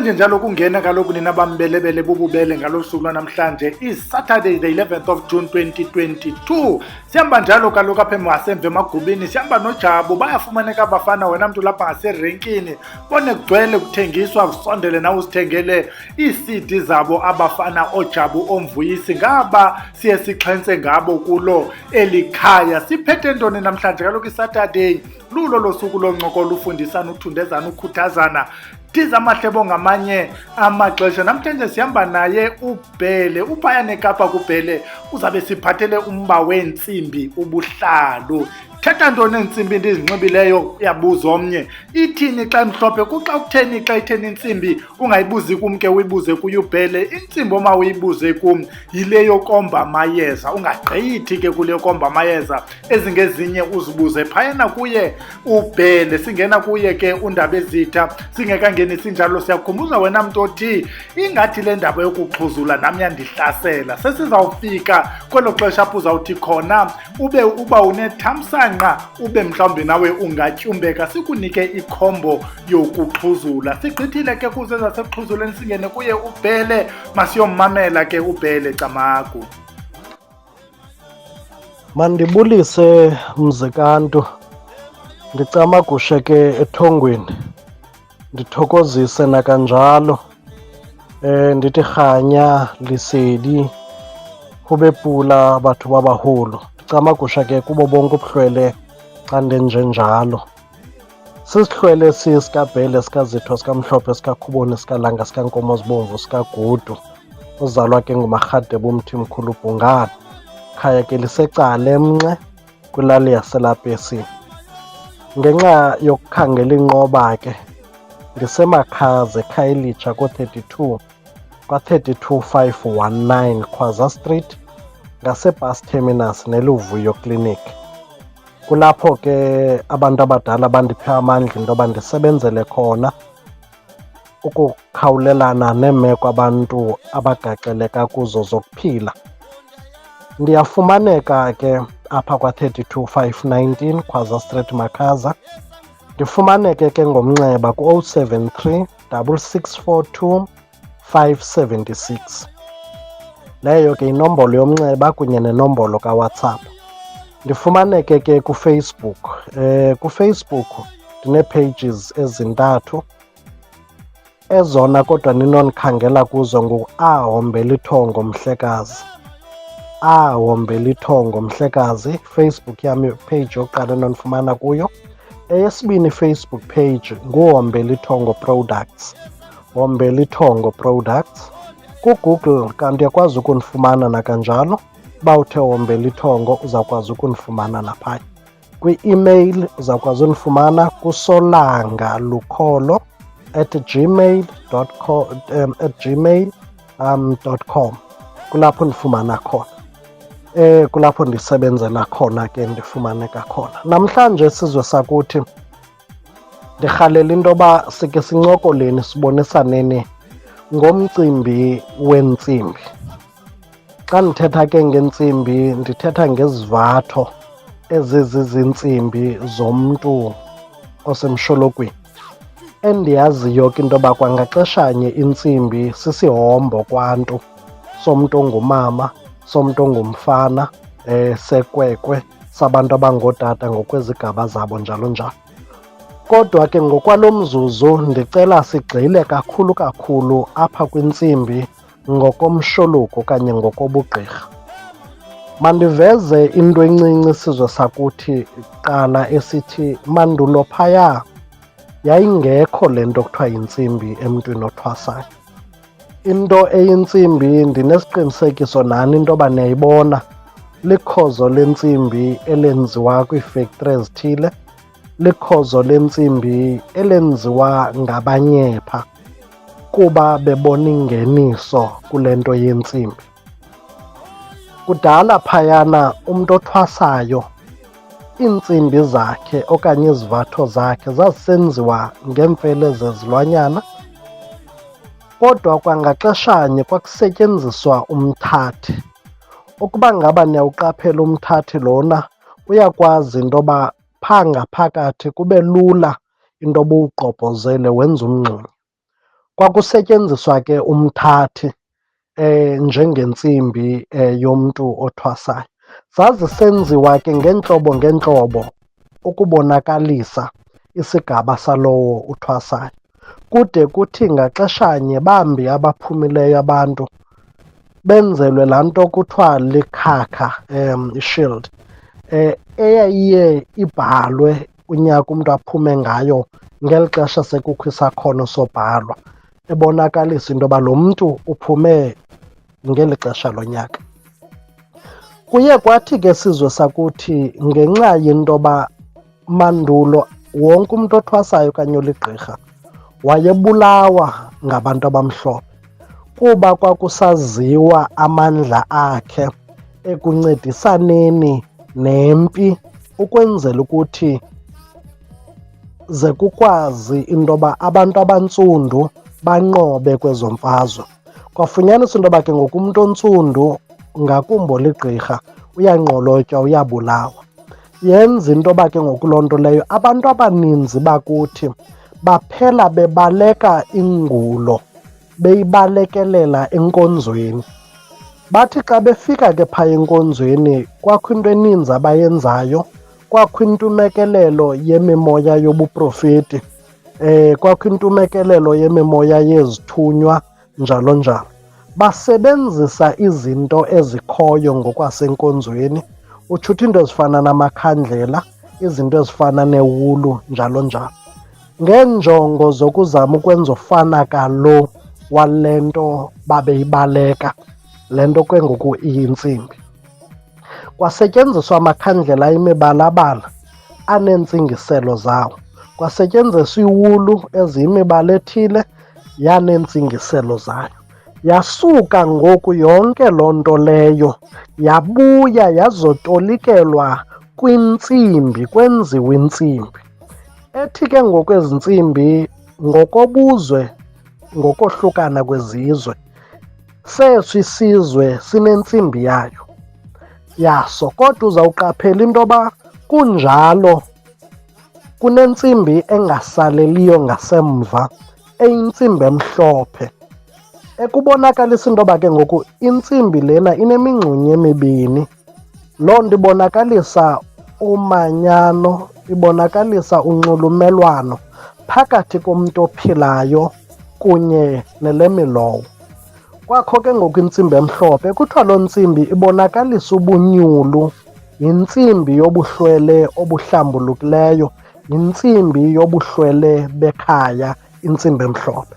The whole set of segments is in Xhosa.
Namhlanje njalo kungena kaloku nina bambelebele bububele ngalo suku lwanamhlanje Saturday the 11th of June 2022. Sihamba njalo kaloku apha ngasemva emagubini, sihamba noJabu. Bayafumaneka abafana wena mntu lapha ngaserenkini, bone kugcwele kuthengiswa, usondele nawe usithengele ii-CD zabo abafana oJabu omvuyisi. Ngaba siye sixhense ngabo kulo elikhaya. Siphethe ntoni namhlanje kaloku iSaturday? Lulo losuku loncokola, ufundisana, uthundezana, ukhuthazana, tiza amahlebo ngamanye amaxesha. Namhlanje sihamba naye uBhele, uphayane Kapa kuBhele. Uzabe siphathele umba weentsimbi, ubuhlalu. Thetha ntoni iintsimbi ndizinxibileyo? Yabuza omnye. Ithini xa mhlophe? Kuxa kutheni xa itheni intsimbi? Ungayibuzi kum ke, uyibuze kuye uBhele. Intsimbi oma uyibuze kum yile yokomba amayeza. Ungagqithi ke kule yokomba amayeza, ezingezinye uzibuze phayana kuye uBhele. Singena kuye ke uNdabezitha, singekangeni sinjalo siyakukhumbuza wena mntu othi ingathi le ndaba yokuxhuzula nam yandihlasela. Sesizawufika kwelo xesha apho uzawuthi khona uba unethamsanqa, ube mhlawumbi nawe ungatyumbeka, sikunike ikhombo yokuxhuzula. Sigqithile ke kuzeza sekuxhuzuleni, singene kuye uBhele. Masiyommamela ke uBhele Camagu. Mandibulise mzikantu, ndicamagushe ke ethongweni, ndithokozise nakanjalo. Ndithi rhanya lisedi kube pula batho ba baholo. Ndicamagusha ke kubo bonke ubuhlwele xa ndenjenjalo. Sisihlwele sikaBhele, sikazitho, sikamhlophe, sikakhuboni, sikalanga, sikankomo zibomvu, sikagudu, uzalwa ke nguMarhade bomthi mkhulu Bhungane. Khaya ke lisecala emnxe kwilali yaselapesini. Ngenxa yokukhangela inqoba ke ndisemakhaza ekhaya elitsha ko-32 kwa-32519 Khwaza Street ngasebus terminus neLuvuyo Clinic. Kulapho ke abantu abadala bandiphe amandla into yoba ndisebenzele khona ukukhawulelana neemeko abantu abagaxeleka kuzo zokuphila. Ndiyafumaneka ke apha kwa-32519 Khwaza Street Makhaza. Ndifumaneke ke ngomnxeba ku-073 6642 576. Leyo ke inombolo yomnxeba kunye nenombolo kaWhatsApp. Ndifumaneke ke kuFacebook. KuFacebook ndinee-pages ezintathu. Ezona kodwa ninondikhangela kuzo nguAhombelithongo Mhlekazi. Ahombelithongo Mhlekazi, Facebook yami page yokuqala enondifumana kuyo. Eyesibini Facebook page nguHombelithongo Products. Hombelithongo Products. KuGoogle kanti uyakwazi ukunifumana nakanjalo. Uba uthe Hombelithongo uzawukwazi ukunifumana naphaya. Kwi-email uzawukwazi unifumana kusolanga.lukholo@gmail.com. Kulapho ndifumana khona. Kulapho ndisebenzela khona ke ndifumaneka khona. Namhlanje sizwe sakuthi ndirhalela into yoba sike sincokoleni, sibonisaneni ngomcimbi weentsimbi. Xa ndithetha ke ngeentsimbi ndithetha ngezivatho ezizizintsimbi zomntu osemsholokweni. Endiyaziyo ke into yoba kwangaxeshanye intsimbi sisihombo kwantu somntu ongumama, somntu ongumfana, sekwekwe, sabantu abangootata ngokwezigaba zabo njalo njalo. Kodwa ke ngokwalo mzuzu ndicela sigxile kakhulu apha kwintsimbi ngokomsholuko okanye ngokobugqirha. Mandiveze into encinci sizwe sakuthi qala esithi mandulo phaya yayingekho le nto kuthiwa yintsimbi emntwini othwasayo. Into eyintsimbi ndinesiqinisekiso nani into yoba niyayibona, likhozo lentsimbi elenziwa kwiifektri ezithile, likhozo lentsimbi elenziwa ngabanyepha kuba bebona ingeniso kule nto yentsimbi. Kudala phayana umntu othwasayo, iintsimbi zakhe okanye izivatho zakhe zazisenziwa ngeemfele zezilwanyana. Kodwa kwangaxeshanye kwakusetyenziswa umthathi. Ukuba ngaba niyawuqaphela umthathi lona uyakwazi into yoba phaa ngaphakathi kube lula into yoba uwugqobhozele wenze umngxunya. Kwakusetyenziswa ke umthathi njengentsimbi yomntu othwasayo. Zazisenziwa ke ngeentlobo ukubonakalisa isigaba salowo uthwasayo. Kude kuthi ngaxeshanye bambi abaphumileyo abantu benzelwe laa nto kuthiwa likhakha, i-shield, eyayiye ibhalwe unyaka umntu aphume ngayo ngeli xesha sekukho isakhono sobhalwa, ebonakalisa into yoba lo mntu uphume ngeli xesha lonyaka. Kuye kwathi ke sizwe sakuthi ngenxa yento yoba mandulo wonke umntu othwasayo okanye oligqirha wayebulawa ngabantu abamhlophe, kuba kwakusaziwa amandla akhe ekuncedisaneni nempi ukwenzela ukuthi ze kukwazi into yoba abantu abantsundu banqobe kwezo mfazwe. Kwafunyaniswa into yoba ke ngoku umntu ontsundu, ngakumbi oligqirha, uyanqolotywa, uyabulawa. Yenza into yoba ke ngoku loo nto leyo abantu abaninzi bakuthi baphela bebaleka ingulo, beyibalekelela enkonzweni. Bathi xa befika ke phaya enkonzweni kwakho into eninzi abayenzayo, kwakho intumekelelo yemimoya yobuprofeti, kwakho intumekelelo yemimoya yezithunywa, njalo njalo. Basebenzisa izinto ezikhoyo ngokwasenkonzweni, utshuthi into ezifana namakhandlela, izinto ezifana newulu, njalo njalo, ngeenjongo zokuzama ukwenza ufana kalo wale nto babeyibaleka, le nto ke ngoku iyintsimbi. Kwasetyenziswa amakhandlela emibalabala aneentsingiselo zawo. Kwasetyenziswa iwulu eziyimibala ethile, yaneentsingiselo zayo. Yasuka ngoku yonke loo nto leyo yabuya yazotolikelwa kwintsimbi, kwenziwa intsimbi. Ethi ke ngoku ezi ntsimbi ngokobuzwe, ngokohlukana kwezizwe, seso isizwe sinentsimbi yaso. Kodwa uzawuqaphela into yoba kunjalo kunentsimbi engasaleliyo ngasemva, eyintsimbi emhlophe, ekubonakalisa into yoba ke ngoku intsimbi lena inemingxunya emibini. Loo nto ibonakalisa umanyano, ibonakalisa unxulumelwano phakathi komntu ophilayo kunye nelemilowo. Kwakho ke ngoku intsimbi emhlophe, kuthiwa loo ntsimbi ibonakalisa ubunyulu, yintsimbi yobuhlwele obuhlambulukileyo, yintsimbi yobuhlwele bekhaya, intsimbi emhlophe.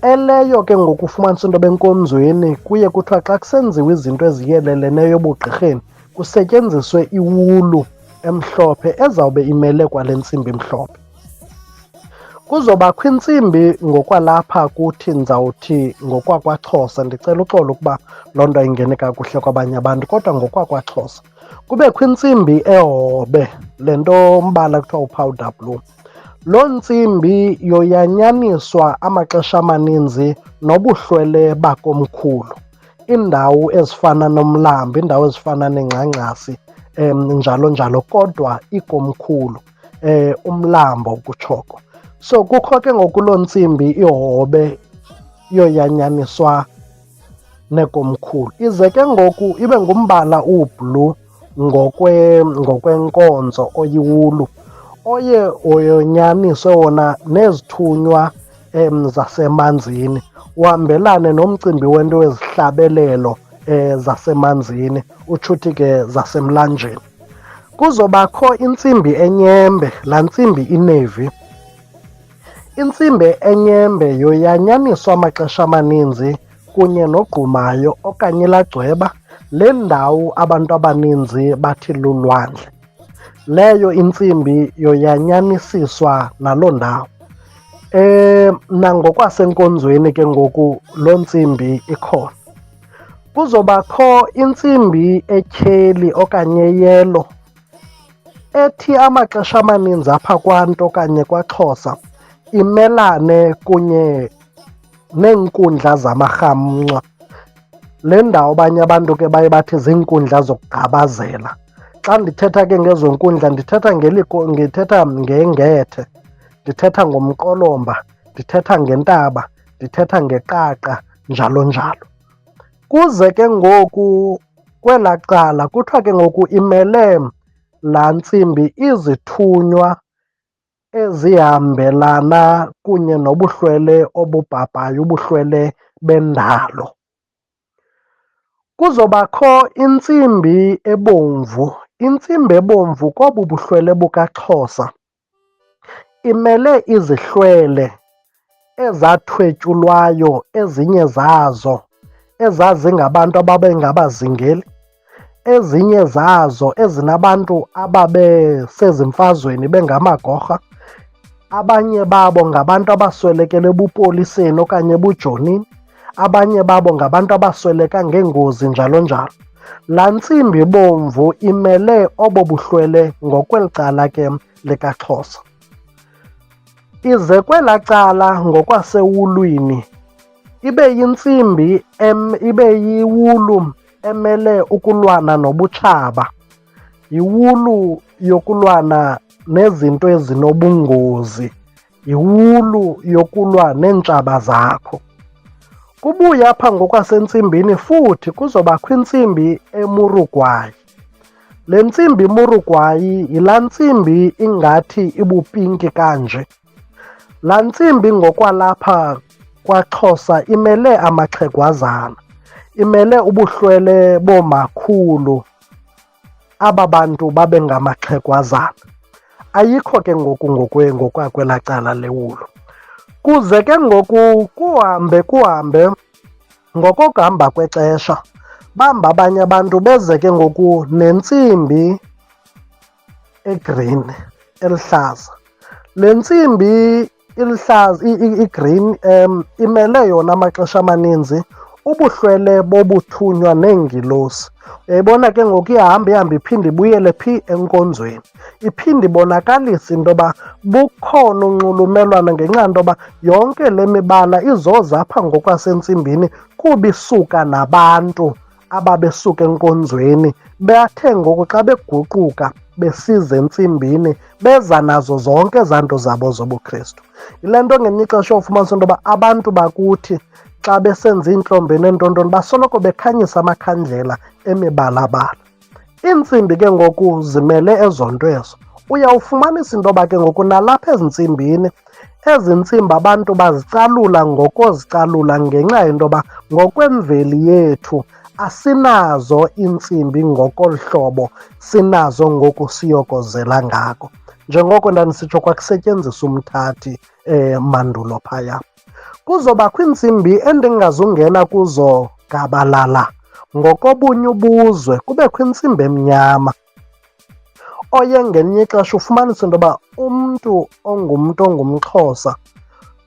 Eleyo ke ngoku ufumanisa into benkonzweni kuye kuthiwa xa kusenziwa izinto eziyeleleneyo ebugqirheni kusetyenziswe iwulu emhlophe ezawube imele kwale ntsimbi mhlophe. Kuzobakho intsimbi ngokwalapha kuthi ndizawuthi ngokwakwaXhosa, ndicela uxolo ukuba loo nto ayingeni kakuhle kwabanye abantu, kodwa ngokwakwaXhosa kubekho intsimbi ehobe, le nto umbala kuthiwa upowder blue. Loo ntsimbi yoyanyaniswa amaxesha amaninzi nobuhlwele bakomkhulu, iindawo ezifana nomlambo, iindawo ezifana nengxangxasi, njalo njalo, kodwa ikomkhulu, umlambo ukutshoko. So kukho ke ngoku loo ntsimbi ihobe yoyanyaniswa nekomkhulu, ize ke ngoku ibe ngumbala ublue ngokwenkonzo oyiwulu, oye oyonyaniswe wona nezithunywa zasemanzini, uhambelane nomcimbi wento wezihlabelelo zasemanzini, utshuthi ke zasemlanjeni. Kuzobakho intsimbi enyembe, laa ntsimbi inevi. Intsimbi enyembe yoyanyaniswa amaxesha amaninzi kunye nogqumayo okanye lagcweba, le ndawo abantu abaninzi bathi lulwandle. Leyo intsimbi yoyanyanisiswa naloo ndawo. Nangokwasenkonzweni ke ngoku loo ntsimbi ikhona. Kuzobakho intsimbi etyheli okanye eyelo, ethi amaxesha amaninzi apha kwanto okanye kwaXhosa imelane kunye neenkundla zamarhamncwa. Le ndawo abanye abantu ke baye bathi ziinkundla zokugqabazela. Xa ndithetha ke ngezo nkundla ndithetha ngeengethe, ndithetha ngomqolomba, ndithetha ngentaba, ndithetha ngeqaqa, njalo njalo. Kuze ke ngoku kwelaa cala kuthiwa ke ngoku imele laa ntsimbi izithunywa ezihambelana kunye nobuhlwele obubhabhayo, ubuhlwele bendalo. Kuzobakho intsimbi ebomvu. Intsimbi ebomvu kobu buhlwele bukaXhosa imele izihlwele ezathwetyulwayo, ezinye zazo ezazingabantu ababengabazingeli, ezinye zazo ezinabantu ababesezimfazweni bengamagqirha, abanye babo ngabantu abaswelekele ebupoliseni okanye ebujonini, abanye babo ngabantu abasweleka ngeengozi, njalo njalo. Laa ntsimbi bomvu imele obo buhlwele ngokweli cala ke likaXhosa. Ize kwelaa cala ngokwasewulwini ibe yintsimbi ibe yiwulu emele ukulwana nobutshaba, yiwulu yokulwana nezinto ezinobungozi, yiwulu yokulwa neentshaba zakho. Kubuye apha ngokwasentsimbini futhi kuzobakho intsimbi emurugwayi. Le ntsimbi imurugwayi yilaa ntsimbi ingathi ibupinki kanje. Laa ntsimbi ngokwalapha kwaXhosa imele amaxhegwazana, imele ubuhlwele boomakhulu, aba bantu babe ngamaxhegwazana. Ayikho ke ngoku ngokwakwelaa cala lewulu. Kuze ke ngoku kuhambe ngokokuhamba kwexesha, bamba abanye abantu beze ke ngoku nentsimbi egreen, eluhlaza. Le ntsimbi iluhlaza, igreen, imele yona amaxesha amaninzi ubuhlwele bobuthunywa neengilosi. Uyayibona ke ngoku ihamba iphinde ibuyele phi enkonzweni. Iphinde ibonakalise into yoba bukhona unxulumelwano ngenxa yento yoba yonke le mibala izoza apha ngokwasentsimbini kuba isuka nabantu ababesuka enkonzweni bathe ngoku xa beguquka besiza entsimbini beza nazo zonke ezaa nto zabo zobuKristu. Yile nto ngelinye ixesha ufumanisa into yoba abantu bakuthi xa besenza iintlombe neentontoni basoloko bekhanyisa amakhandlela emibalabala. Iintsimbi ke ngoku zimele ezo nto ezo. Uyawufumanisa into yoba ke ngoku nalapha ezintsimbini, ezi ntsimbi abantu bazicalula ngokozicalula ngenxa yento yoba ngokwemveli yethu asinazo iintsimbi ngokolu hlobo sinazo ngoku siyokozela ngako. Njengoko ndandisitsho kwakusetyenziswa umthathi mandulo phaya. Kuzobakho iintsimbi endingazungena kuzo gabalala ngokobunye ubuzwe, kubekho intsimbi emnyama oye ngelinye ixesha ufumanise into yoba umntu ongumXhosa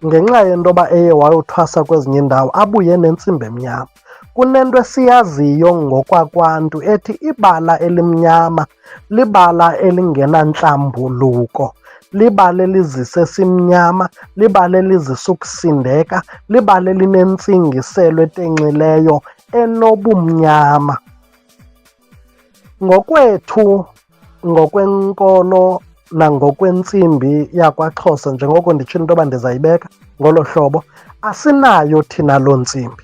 ngenxa yento yoba eye wayothwasa kwezinye iindawo abuye nentsimbi emnyama. Kunento esiyaziyo ngokwakwantu ethi ibala elimnyama libala elingenantlambuluko, libala elizisa esimnyama, libala elizisa ukusindeka, libala elinentsingiselo etenxileyo enobumnyama. Ngokwethu, ngokwenkolo nangokwentsimbi yakwaXhosa, njengoko nditshilo into yoba ndizayibeka ngolo hlobo, asinayo thina loo ntsimbi.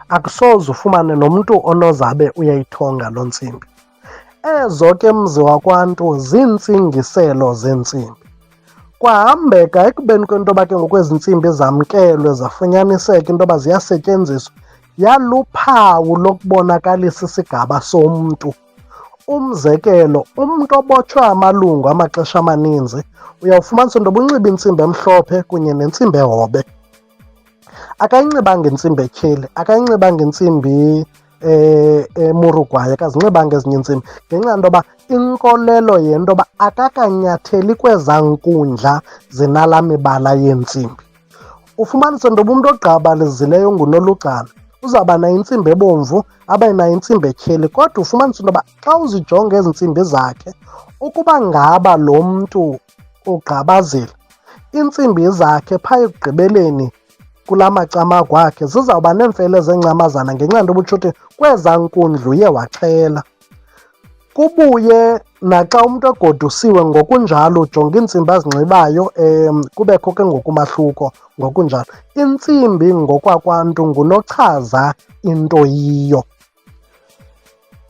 Akusoze ufumane nomntu onozabe uyayithonga loo ntsimbi. Ezo ke mzi wakwantu ziintsingiselo zeentsimbi. Kwahambeka ekubeni kwento yoba ke ngokwezi ntsimbi zamkelwe zafunyaniseka into yoba ziyasetyenziswa, yaluphawu lokubonakalisa isigaba somntu. Umzekelo, umntu obotshwe amalungu amaxesha amaninzi uyawufumanisa into yoba unxiba intsimbi emhlophe kunye nentsimbi ehobe. Akayinxibanga intsimbi etyheli, akayinxibanga intsimbi emurugwayi, akazinxibanga ezinye iintsimbi ngenxa yento yoba inkolelo yento yoba akakanyatheli kwezaa nkundla zinalaa mibala yeentsimbi. Ufumanise into yoba umntu ogqabalezileyo ongunolucana uzawuba nayo intsimbi ebomvu, abe nayo intsimbi etyheli, kodwa ufumanise into yoba xa uzijonga ezi ntsimbi zakhe, ukuba ngaba lo mntu ugqabazile, iintsimbi zakhe phaya ekugqibeleni kulaa macamagu akhe zizawuba neemfele zengcamazana ngenxa yento yoba utsho uthi kwezaa nkundla uye waxhela. Kubuye naxa umntu egodusiwe ngokunjalo ujonga iintsimbi azinxibayo, kubekho ke ngokumahluko ngokunjalo. Intsimbi ngokwakwantu ngunochaza into yiyo.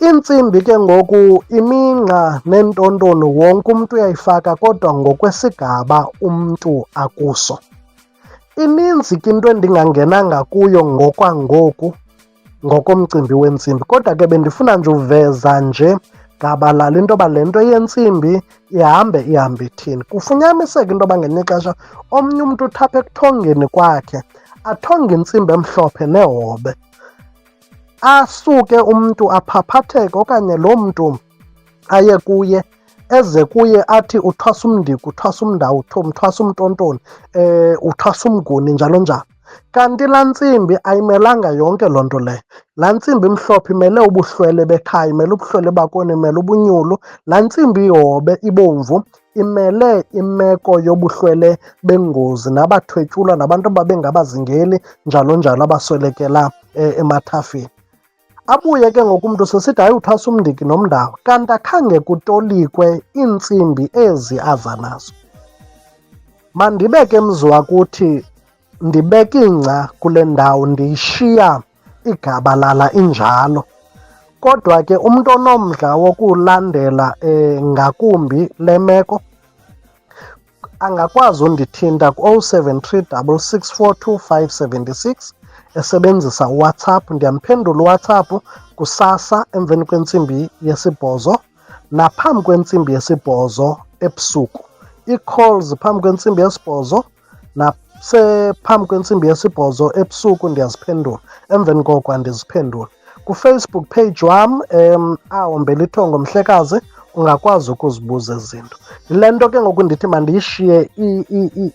Iintsimbi ke ngoku iminqa neentontoni wonke umntu uyayifaka kodwa ngokwesigaba umntu akuso. Ininzi ke into endingangenanga kuyo ngokwangoku ngokomcimbi wentsimbi, kodwa ke bendifuna nje uveza nje gabalala into yoba le nto yentsimbi ihambe ithini. Kufunyaniseka into yoba ngelinye ixesha omnye umntu uthapha ekuthongeni kwakhe athonge intsimbi emhlophe nehobe, asuke umntu aphaphatheke okanye loo mntu aye kuye eze kuye athi uthwasa umdiki, uthwasa umndawuthi, uthwasa umntontoni, uthwasa umnguni, njalo njalo. Kanti laa ntsimbi ayimelanga yonke loo nto leyo. Laa ntsimbi imhlophe imele ubuhlwele bekhaya, imele ubuhlwele bakoni, imele ubunyulu. Laa ntsimbi ihobe ibomvu imele imeko yobuhlwele bengozi, nabathwetyulwa, nabantu ababengabazingeli, njalo njalo, abaswelekela emathafeni. Abuye ke ngoku umntu sesithi hayi uthwasa umdiki nomndawo, kanti akhange kutolikwe iintsimbi ezi aza nazo. Mandibe ke mzi wakuthi ndibeka ingca kule ndawo ndiyishiya igabalala injalo, kodwa ke umntu onomdla wokulandela ngakumbi le meko angakwazi undithinta ku-073 664 2576 esebenzisa uWhatsApp. Ndiyamphendula uWhatsApp kusasa emveni kwentsimbi yesibhozo naphambi kwentsimbi yesibhozo ebusuku. Ii-calls phambi kwentsimbi yesibhozo nasephambi kwentsimbi yesibhozo ebusuku ndiyaziphendula, emveni koko andiziphendula. KuFacebook page wam Ahombela Ithongo Mhlekazi ungakwazi ukuzibuza izinto. Yile nto ke ngoku ndithi mandiyishiye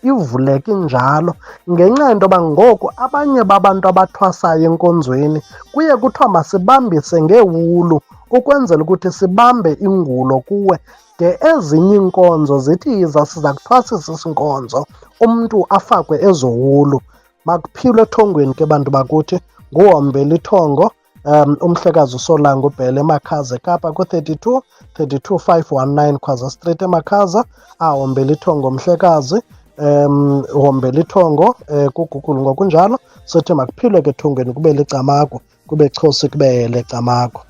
ivuleke injalo, ngenxa yento yoba ngoku abanye babantu abathwasayo enkonzweni kuye kuthiwa masibambise ngeewulu ukwenzela ukuthi sibambe ingulo kuwe, de ezinye iinkonzo zithi yiza siza kuthwasisa isinkonzo umntu afakwe ezo wulu. Makuphilwe ethongweni ke bantu bakuthi. Nguhombela Ithongo, umhlekazi uSolanga uBhele, eMakhaza eKapa ku-32 519 Khwaza Street eMakhaza. Ahombela Ithongo Mhlekazi, Hombela Ithongo kuGoogle ngokunjalo. Sithi makuphilwe ke ethongweni, kube licamagu, kube Xhosa, kube lecamagu.